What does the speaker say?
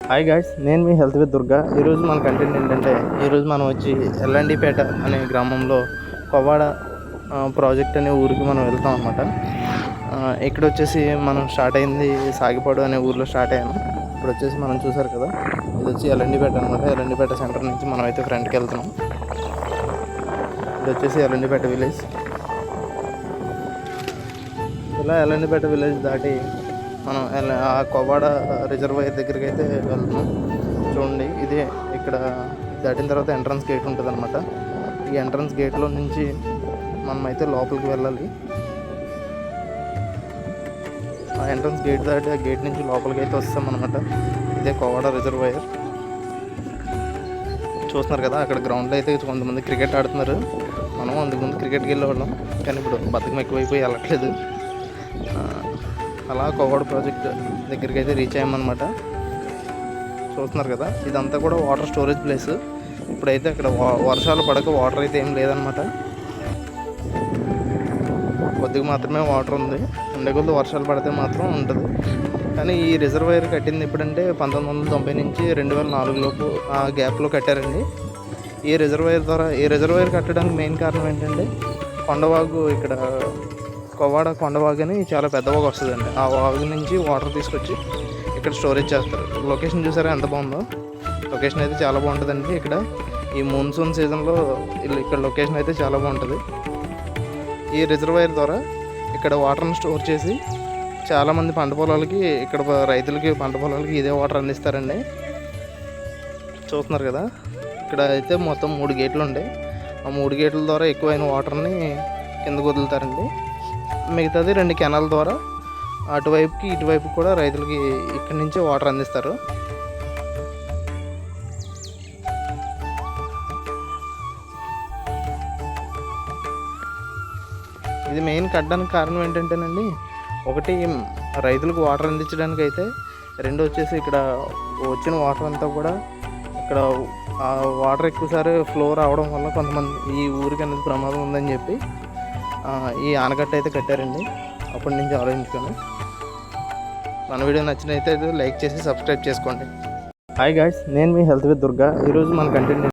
Hi guys, నేను మీ health with Durga. ఈరోజు మన కంటెంట్ ఏంటంటే, ఈరోజు మనం వచ్చి ఎల్లండిపేట అనే గ్రామంలో కొవ్వాడ ప్రాజెక్ట్ అనే ఊరికి మనం వెళ్తాం అనమాట. ఇక్కడ వచ్చేసి మనం స్టార్ట్ అయింది సాగిపాడు అనే ఊరిలో స్టార్ట్ అయ్యాను. ఇప్పుడు వచ్చేసి మనం చూసారు కదా, ఇది వచ్చి ఎల్లండిపేట అనమాట. ఎల్లండిపేట సెంటర్ నుంచి మనం అయితే ఫ్రంట్కి వెళ్తున్నాం. ఇది వచ్చేసి ఎల్లండిపేట విలేజ్. ఇలా ఎల్లండిపేట విలేజ్ దాటి మనం ఆ కొవ్వాడ రిజర్వాయర్ దగ్గరికి అయితే వెళ్తున్నాం. చూడండి, ఇదే ఇక్కడ దాటిన తర్వాత ఎంట్రన్స్ గేట్ ఉంటుంది అనమాట. ఈ ఎంట్రన్స్ గేట్లో నుంచి మనమైతే లోపలికి వెళ్ళాలి. ఆ ఎంట్రన్స్ గేట్ దాటి ఆ గేట్ నుంచి లోపలికి అయితే వస్తాం అనమాట. ఇదే కొవ్వాడ రిజర్వాయర్. చూస్తున్నారు కదా, అక్కడ గ్రౌండ్లో అయితే కొంతమంది క్రికెట్ ఆడుతున్నారు. మనం అందుకుముందు క్రికెట్కి వెళ్ళేవాళ్ళం, కానీ ఇప్పుడు బతుకం ఎక్కువైపోయి వెళ్ళట్లేదు. అలా కొవ్వాడ ప్రాజెక్ట్ దగ్గరికి అయితే రీచ్ అయ్యామన్నమాట. చూస్తున్నారు కదా, ఇదంతా కూడా వాటర్ స్టోరేజ్ ప్లేస్. ఇప్పుడైతే అక్కడ వర్షాలు పడక వాటర్ అయితే ఏం లేదనమాట. కొద్దిగా మాత్రమే వాటర్ ఉంది. ఉండే కొద్ది వర్షాలు పడితే మాత్రం ఉంటుంది. కానీ ఈ రిజర్వాయర్ కట్టింది ఎప్పుడంటే 1990 నుంచి 2004 లోపు ఆ గ్యాప్లో కట్టారండి. ఈ రిజర్వాయర్ కట్టడానికి మెయిన్ కారణం ఏంటంటే, కొండవాగు, ఇక్కడ కొవ్వాడ కొండవాగు అని చాలా పెద్ద వాగు వస్తుందండి. ఆ వాగు నుంచి వాటర్ తీసుకొచ్చి ఇక్కడ స్టోరేజ్ చేస్తారు. లొకేషన్ చూసారా ఎంత బాగుందో. లొకేషన్ అయితే చాలా బాగుంటుందండి. ఇక్కడ ఈ మాన్సూన్ సీజన్లో ఇక్కడ లొకేషన్ అయితే చాలా బాగుంటుంది. ఈ రిజర్వాయర్ ద్వారా ఇక్కడ వాటర్ని స్టోర్ చేసి చాలామంది పంట పొలాలకి, ఇక్కడ రైతులకి పంట పొలాలకి ఇదే వాటర్ అందిస్తారండి. చూస్తున్నారు కదా, ఇక్కడ అయితే మొత్తం 3 గేట్లు ఉంటాయి. ఆ 3 గేట్ల ద్వారా ఎక్కువైన వాటర్ని కిందకు వదులుతారండి. మిగతాది 2 కెనాల్ ద్వారా అటువైపుకి ఇటువైపు కూడా రైతులకి ఇక్కడి నుంచే వాటర్ అందిస్తారు. ఇది మెయిన్ కట్టడానికి కారణం ఏంటంటేనండి, ఒకటి రైతులకు వాటర్ అందించడానికి అయితే, 2 వచ్చేసి ఇక్కడ వచ్చిన వాటర్ అంతా కూడా ఇక్కడ వాటర్ ఎక్కువసారి ఫ్లో రావడం వల్ల కొంతమంది ఈ ఊరికి అనేది ప్రమాదం ఉందని చెప్పి ఈ ఆనకట్ట అయితే కట్టారండి. అప్పటి నుంచి ఆలోచించుకొని మన వీడియో నచ్చినైతే లైక్ చేసి సబ్స్క్రైబ్ చేసుకోండి. హాయ్ గాయ్స్, నేను మీ హెల్త్ విత్ దుర్గా. ఈరోజు మన కంటెంట్